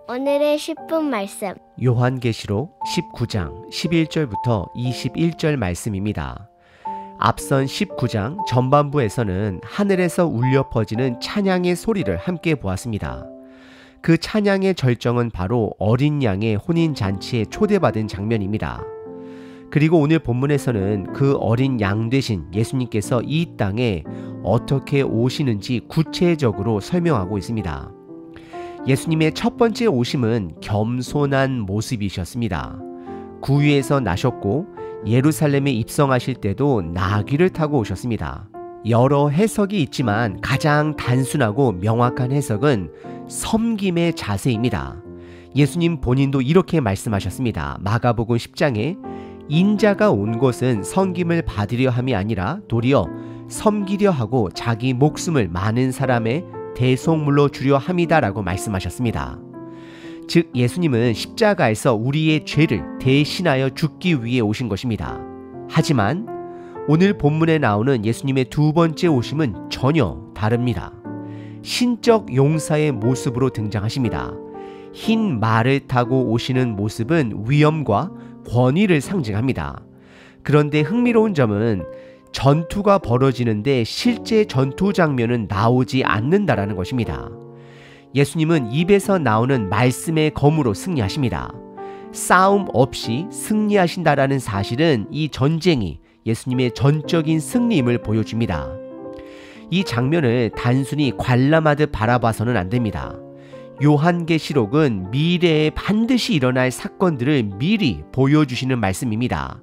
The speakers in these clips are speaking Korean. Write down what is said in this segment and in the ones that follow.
오늘의 10분 말씀. 요한계시록 19장 11절부터 21절 말씀입니다. 앞선 19장 전반부에서는 하늘에서 울려 퍼지는 찬양의 소리를 함께 보았습니다. 그 찬양의 절정은 바로 어린 양의 혼인잔치에 초대받은 장면입니다. 그리고 오늘 본문에서는 그 어린 양 되신 예수님께서 이 땅에 어떻게 오시는지 구체적으로 설명하고 있습니다. 예수님의 첫 번째 오심은 겸손한 모습이셨습니다. 구유에서 나셨고 예루살렘에 입성하실 때도 나귀를 타고 오셨습니다. 여러 해석이 있지만 가장 단순하고 명확한 해석은 섬김의 자세입니다. 예수님 본인도 이렇게 말씀하셨습니다. 마가복음 10장에 인자가 온 것은 섬김을 받으려 함이 아니라 도리어 섬기려 하고 자기 목숨을 많은 사람의 대속물로 주려 함이다 라고 말씀하셨습니다. 즉 예수님은 십자가에서 우리의 죄를 대신하여 죽기 위해 오신 것입니다. 하지만 오늘 본문에 나오는 예수님의 두 번째 오심은 전혀 다릅니다. 신적 용사의 모습으로 등장하십니다. 흰 말을 타고 오시는 모습은 위엄과 권위를 상징합니다. 그런데 흥미로운 점은 전투가 벌어지는데 실제 전투 장면은 나오지 않는다라는 것입니다. 예수님은 입에서 나오는 말씀의 검으로 승리하십니다. 싸움 없이 승리하신다라는 사실은 이 전쟁이 예수님의 전적인 승리임을 보여줍니다. 이 장면을 단순히 관람하듯 바라봐서는 안 됩니다. 요한계시록은 미래에 반드시 일어날 사건들을 미리 보여주시는 말씀입니다.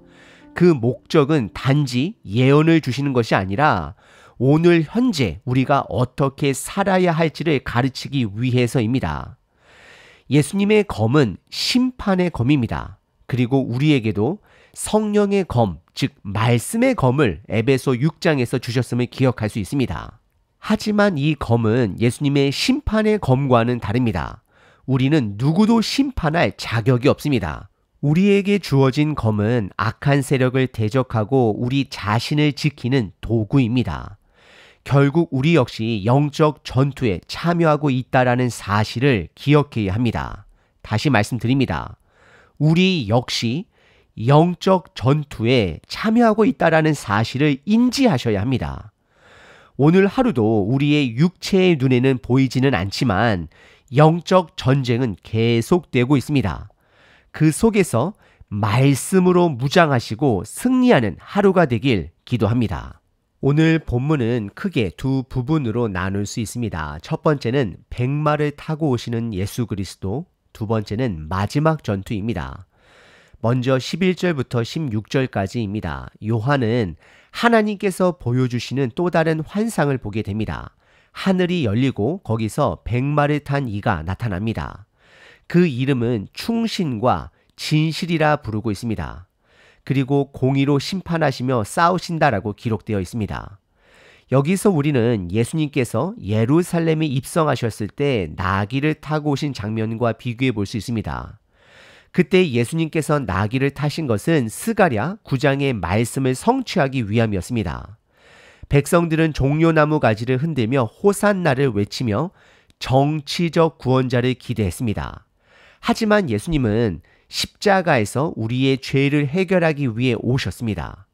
그 목적은 단지 예언을 주시는 것이 아니라 오늘 현재 우리가 어떻게 살아야 할지를 가르치기 위해서입니다. 예수님의 검은 심판의 검입니다. 그리고 우리에게도 성령의 검, 즉 말씀의 검을 에베소 6장에서 주셨음을 기억할 수 있습니다. 하지만 이 검은 예수님의 심판의 검과는 다릅니다. 우리는 누구도 심판할 자격이 없습니다. 우리에게 주어진 검은 악한 세력을 대적하고 우리 자신을 지키는 도구입니다. 결국 우리 역시 영적 전투에 참여하고 있다라는 사실을 기억해야 합니다. 다시 말씀드립니다. 우리 역시 영적 전투에 참여하고 있다라는 사실을 인지하셔야 합니다. 오늘 하루도 우리의 육체의 눈에는 보이지는 않지만 영적 전쟁은 계속되고 있습니다. 그 속에서 말씀으로 무장하시고 승리하는 하루가 되길 기도합니다. 오늘 본문은 크게 두 부분으로 나눌 수 있습니다. 첫 번째는 백마를 타고 오시는 예수 그리스도, 두 번째는 마지막 전투입니다. 먼저 11절부터 16절까지입니다. 요한은 하나님께서 보여주시는 또 다른 환상을 보게 됩니다. 하늘이 열리고 거기서 백마를 탄 이가 나타납니다. 그 이름은 충신과 진실이라 부르고 있습니다. 그리고 공의로 심판하시며 싸우신다라고 기록되어 있습니다. 여기서 우리는 예수님께서 예루살렘에 입성하셨을 때 나귀를 타고 오신 장면과 비교해 볼 수 있습니다. 그때 예수님께서 나귀를 타신 것은 스가랴 9장의 말씀을 성취하기 위함이었습니다. 백성들은 종려나무 가지를 흔들며 호산나를 외치며 정치적 구원자를 기대했습니다. 하지만 예수님은 십자가에서 우리의 죄를 해결하기 위해 오셨습니다.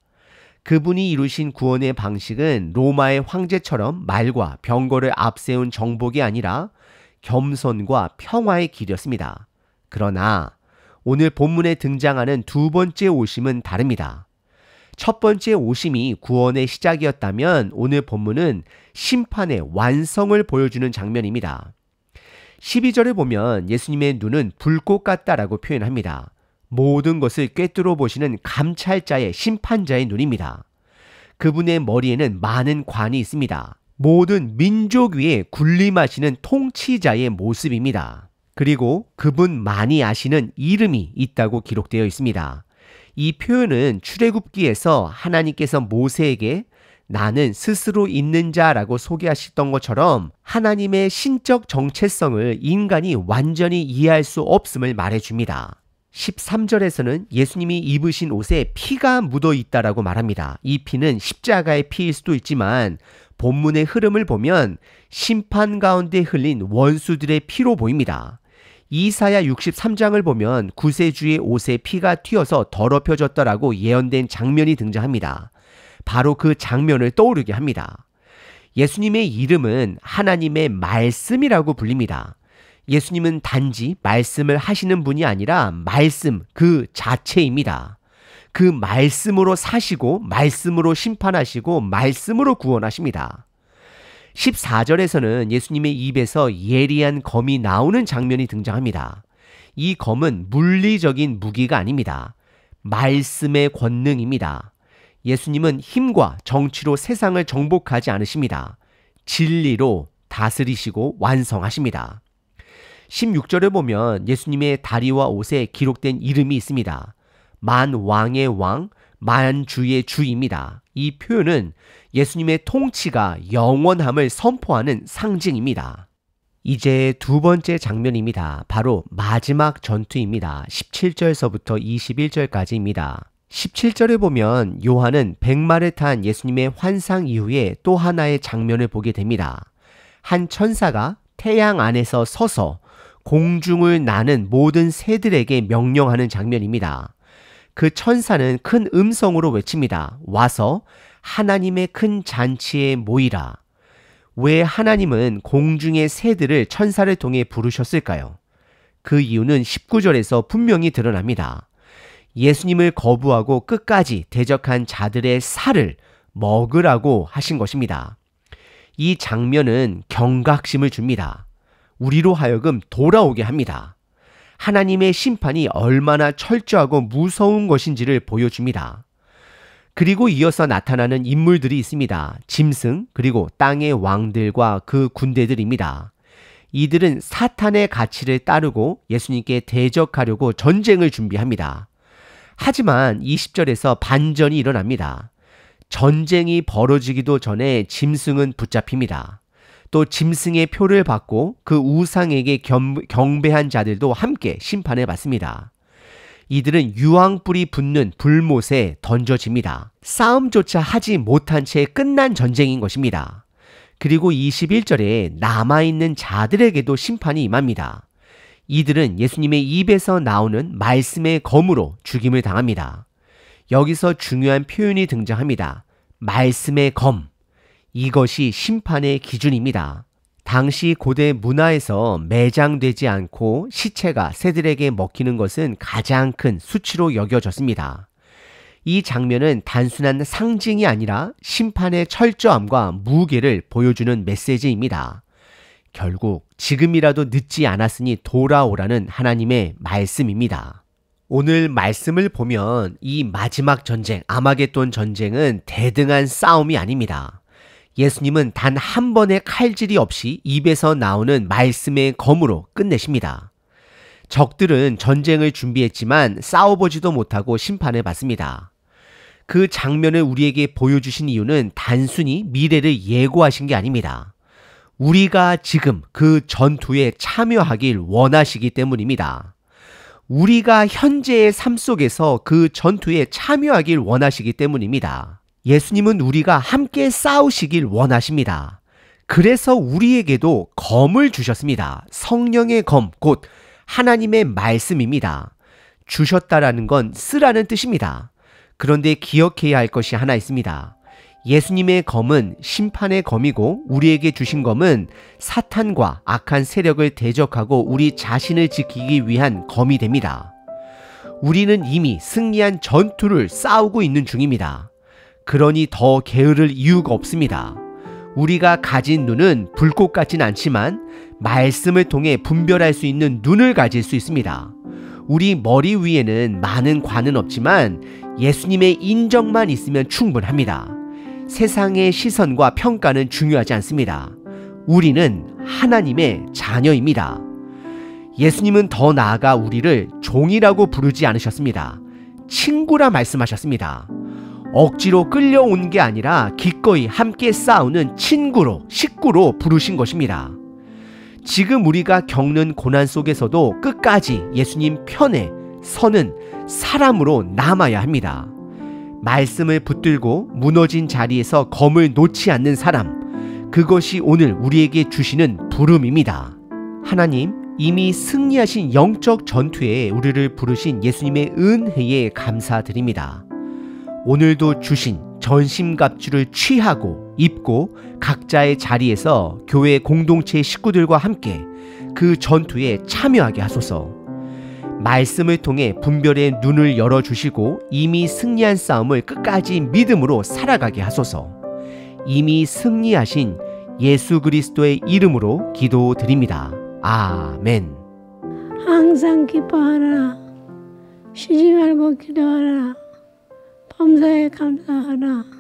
그분이 이루신 구원의 방식은 로마의 황제처럼 말과 병거를 앞세운 정복이 아니라 겸손과 평화의 길이었습니다. 그러나 오늘 본문에 등장하는 두 번째 오심은 다릅니다. 첫 번째 오심이 구원의 시작이었다면 오늘 본문은 심판의 완성을 보여주는 장면입니다. 12절을 보면 예수님의 눈은 불꽃 같다라고 표현합니다. 모든 것을 꿰뚫어 보시는 감찰자의 심판자의 눈입니다. 그분의 머리에는 많은 관이 있습니다. 모든 민족 위에 군림하시는 통치자의 모습입니다. 그리고 그분만이 아시는 이름이 있다고 기록되어 있습니다. 이 표현은 출애굽기에서 하나님께서 모세에게 나는 스스로 있는 자라고 소개하셨던 것처럼 하나님의 신적 정체성을 인간이 완전히 이해할 수 없음을 말해줍니다. 13절에서는 예수님이 입으신 옷에 피가 묻어 있다라고 말합니다. 이 피는 십자가의 피일 수도 있지만 본문의 흐름을 보면 심판 가운데 흘린 원수들의 피로 보입니다. 이사야 63장을 보면 구세주의 옷에 피가 튀어서 더럽혀졌더라고 예언된 장면이 등장합니다. 바로 그 장면을 떠오르게 합니다. 예수님의 이름은 하나님의 말씀이라고 불립니다. 예수님은 단지 말씀을 하시는 분이 아니라 말씀 그 자체입니다. 그 말씀으로 사시고 말씀으로 심판하시고 말씀으로 구원하십니다. 14절에서는 예수님의 입에서 예리한 검이 나오는 장면이 등장합니다. 이 검은 물리적인 무기가 아닙니다. 말씀의 권능입니다. 예수님은 힘과 정치로 세상을 정복하지 않으십니다. 진리로 다스리시고 완성하십니다. 16절에 보면 예수님의 다리와 옷에 기록된 이름이 있습니다. 만 왕의 왕, 만 주의 주입니다. 이 표현은 예수님의 통치가 영원함을 선포하는 상징입니다. 이제 두 번째 장면입니다. 바로 마지막 전투입니다. 17절서부터 21절까지입니다. 17절에 보면 요한은 백마를 탄 예수님의 환상 이후에 또 하나의 장면을 보게 됩니다. 한 천사가 태양 안에서 서서 공중을 나는 모든 새들에게 명령하는 장면입니다. 그 천사는 큰 음성으로 외칩니다. 와서 하나님의 큰 잔치에 모이라. 왜 하나님은 공중의 새들을 천사를 통해 부르셨을까요? 그 이유는 19절에서 분명히 드러납니다. 예수님을 거부하고 끝까지 대적한 자들의 살을 먹으라고 하신 것입니다. 이 장면은 경각심을 줍니다. 우리로 하여금 돌아오게 합니다. 하나님의 심판이 얼마나 철저하고 무서운 것인지를 보여줍니다. 그리고 이어서 나타나는 인물들이 있습니다. 짐승 그리고 땅의 왕들과 그 군대들입니다. 이들은 사탄의 가치를 따르고 예수님께 대적하려고 전쟁을 준비합니다. 하지만 20절에서 반전이 일어납니다. 전쟁이 벌어지기도 전에 짐승은 붙잡힙니다. 또 짐승의 표를 받고 그 우상에게 경배한 자들도 함께 심판을 받습니다. 이들은 유황불이 붙는 불못에 던져집니다. 싸움조차 하지 못한 채 끝난 전쟁인 것입니다. 그리고 21절에 남아있는 자들에게도 심판이 임합니다. 이들은 예수님의 입에서 나오는 말씀의 검으로 죽임을 당합니다. 여기서 중요한 표현이 등장합니다. 말씀의 검. 이것이 심판의 기준입니다. 당시 고대 문화에서 매장되지 않고 시체가 새들에게 먹히는 것은 가장 큰 수치로 여겨졌습니다. 이 장면은 단순한 상징이 아니라 심판의 철저함과 무게를 보여주는 메시지입니다. 결국 지금이라도 늦지 않았으니 돌아오라는 하나님의 말씀입니다. 오늘 말씀을 보면 이 마지막 전쟁, 아마겟돈 전쟁은 대등한 싸움이 아닙니다. 예수님은 단 한 번의 칼질이 없이 입에서 나오는 말씀의 검으로 끝내십니다. 적들은 전쟁을 준비했지만 싸워보지도 못하고 심판을 받습니다. 그 장면을 우리에게 보여주신 이유는 단순히 미래를 예고하신 게 아닙니다. 우리가 지금 그 전투에 참여하길 원하시기 때문입니다. 우리가 현재의 삶 속에서 그 전투에 참여하길 원하시기 때문입니다. 예수님은 우리가 함께 싸우시길 원하십니다. 그래서 우리에게도 검을 주셨습니다. 성령의 검, 곧 하나님의 말씀입니다. 주셨다라는 건 쓰라는 뜻입니다. 그런데 기억해야 할 것이 하나 있습니다. 예수님의 검은 심판의 검이고 우리에게 주신 검은 사탄과 악한 세력을 대적하고 우리 자신을 지키기 위한 검이 됩니다. 우리는 이미 승리한 전투를 싸우고 있는 중입니다. 그러니 더 게으를 이유가 없습니다. 우리가 가진 눈은 불꽃 같진 않지만 말씀을 통해 분별할 수 있는 눈을 가질 수 있습니다. 우리 머리 위에는 많은 관은 없지만 예수님의 인정만 있으면 충분합니다. 세상의 시선과 평가는 중요하지 않습니다. 우리는 하나님의 자녀입니다. 예수님은 더 나아가 우리를 종이라고 부르지 않으셨습니다. 친구라 말씀하셨습니다. 억지로 끌려온 게 아니라 기꺼이 함께 싸우는 친구로, 식구로 부르신 것입니다. 지금 우리가 겪는 고난 속에서도 끝까지 예수님 편에 서는 사람으로 남아야 합니다. 말씀을 붙들고 무너진 자리에서 검을 놓지 않는 사람, 그것이 오늘 우리에게 주시는 부름입니다. 하나님, 이미 승리하신 영적 전투에 우리를 부르신 예수님의 은혜에 감사드립니다. 오늘도 주신 전심갑주를 취하고 입고 각자의 자리에서 교회 공동체 식구들과 함께 그 전투에 참여하게 하소서. 말씀을 통해 분별의 눈을 열어주시고 이미 승리한 싸움을 끝까지 믿음으로 살아가게 하소서. 이미 승리하신 예수 그리스도의 이름으로 기도드립니다. 아멘. 항상 기뻐하라. 쉬지 말고 기도하라. 범사에 감사하라.